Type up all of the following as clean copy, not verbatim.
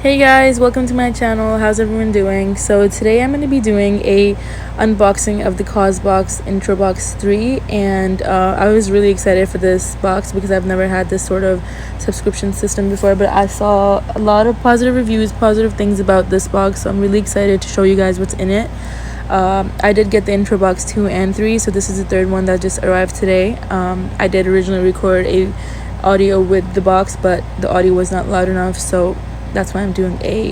Hey guys, welcome to my channel. How's everyone doing? So today I'm going to be doing a unboxing of the CAUSEBOX Intro Box 3, and I was really excited for this box because I've never had this sort of subscription system before, but I saw a lot of positive reviews, positive things about this box, so I'm really excited to show you guys what's in it. I did get the Intro Box 2 and 3, so this is the third one that just arrived today. I did originally record a audio with the box, but the audio was not loud enough, so that's why I'm doing a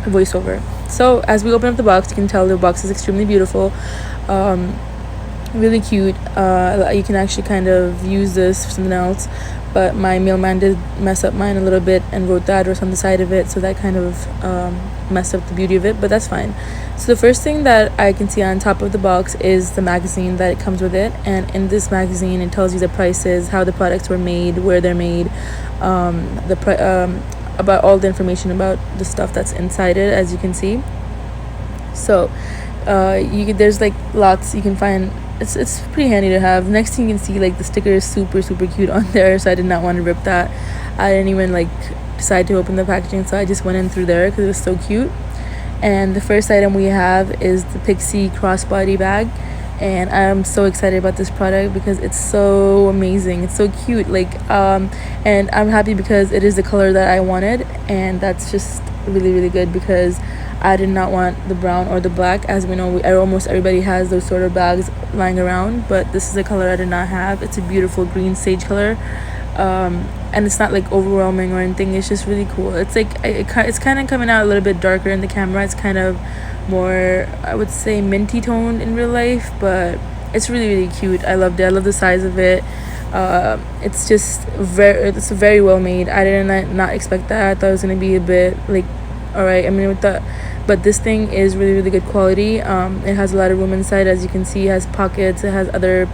voiceover. So as we open up the box, you can tell the box is extremely beautiful, really cute. You can actually kind of use this for something else, but my mailman did mess up mine a little bit and wrote the address on the side of it, so that kind of messed up the beauty of it, but that's fine. So the first thing that I can see on top of the box is the magazine that it comes with it, and in this magazine it tells you the prices, how the products were made, where they're made, about all the information about the stuff that's inside it, as you can see. So there's like lots you can find. It's pretty handy to have. Next thing you can see, like, the sticker is super cute on there, so I did not want to rip that. I didn't even like decide to open the packaging, so I just went in through there because it was so cute. And the first item we have is the Pixie crossbody bag, and I'm so excited about this product because it's so amazing, it's so cute, like and I'm happy because it is the color that I wanted, and that's just really good because I did not want the brown or the black. As we know, almost everybody has those sort of bags lying around, but this is a color I did not have. It's a beautiful green sage color, and it's not like overwhelming or anything. It's just really cool. It's like it's kind of coming out a little bit darker in the camera. It's kind of more, I would say, minty toned in real life, but it's really cute. I loved it. I love the size of it. It's just it's very well made. I did not expect that. I thought it was gonna be a bit like, all right, I mean, with that, but this thing is really good quality. It has a lot of room inside, as you can see. It has pockets, it has other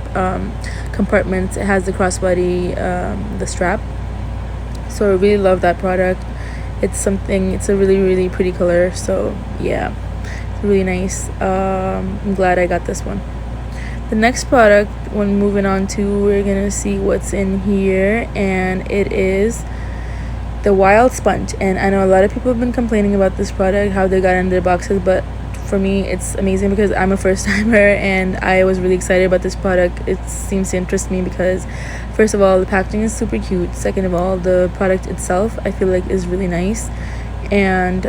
compartments, it has the crossbody, the strap. So I really love that product. It's a really pretty color, so yeah, it's really nice. I'm glad I got this one. The next product, when moving on to, we're gonna see what's in here, and it is the Wild Sponge. And I know a lot of people have been complaining about this product, how they got in their boxes, but for me it's amazing because I'm a first timer and I was really excited about this product. It seems to interest me because, first of all, the packaging is super cute. Second of all, the product itself I feel like is really nice, and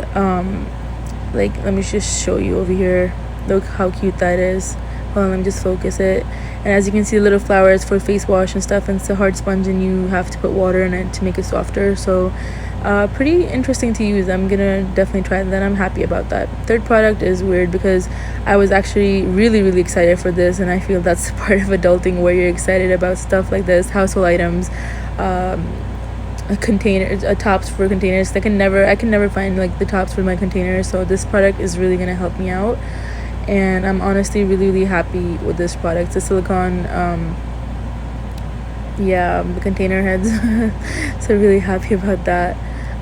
like, let me just show you over here. Look how cute that is. Hold on, let me just focus it. And as you can see, the little flowers for face wash and stuff, and it's a hard sponge and you have to put water in it to make it softer. So pretty interesting to use. I'm gonna definitely try that. I'm happy about that. Third product is weird because I was actually really excited for this, and I feel that's part of adulting where you're excited about stuff like this, household items, containers, tops for containers. I can never find like the tops for my containers, so this product is really gonna help me out, and I'm honestly really happy with this product. The silicone the container heads so really happy about that.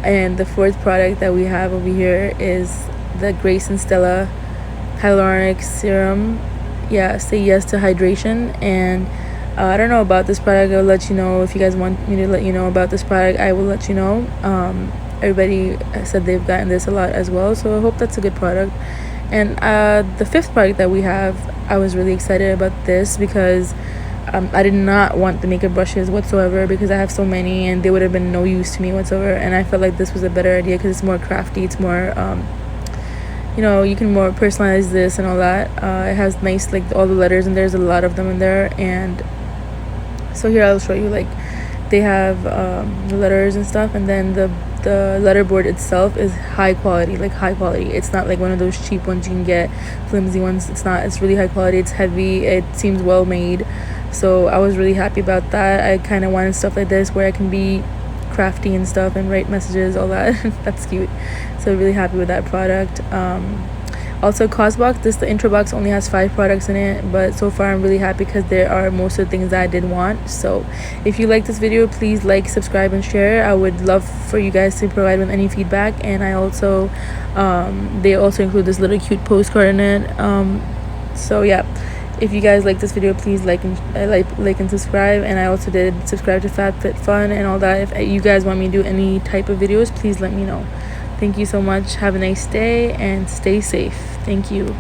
And the fourth product that we have over here is the Grace and Stella hyaluronic serum. Say yes to hydration. And I don't know about this product. I'll let you know. If you guys want me to let you know about this product, I will let you know. Everybody said they've gotten this a lot as well, so I hope that's a good product. And the fifth product that we have, I was really excited about this because I did not want the makeup brushes whatsoever because I have so many and they would have been no use to me whatsoever, and I felt like this was a better idea because it's more crafty. It's more you can more personalize this and all that. It has nice, like, all the letters, and there's a lot of them in there. And so here I'll show you, like, they have the letters and stuff, and then the letterboard itself is high quality. It's not like one of those cheap ones you can get, flimsy ones. It's not. It's really high quality. It's heavy. It seems well made, so I was really happy about that. I kind of wanted stuff like this where I can be crafty and stuff and write messages, all that. That's cute. So really happy with that product. Also, CAUSEBOX, the intro box only has 5 products in it, but so far I'm really happy because there are most of the things that I did want. So if you like this video, please like, subscribe, and share. I would love for you guys to provide with any feedback. And I also they also include this little cute postcard in it. So yeah, if you guys like this video, please like and subscribe. And I also did subscribe to FabFitFun and all that. If you guys want me to do any type of videos, please let me know. thank you so much. Have a nice day and stay safe. Thank you.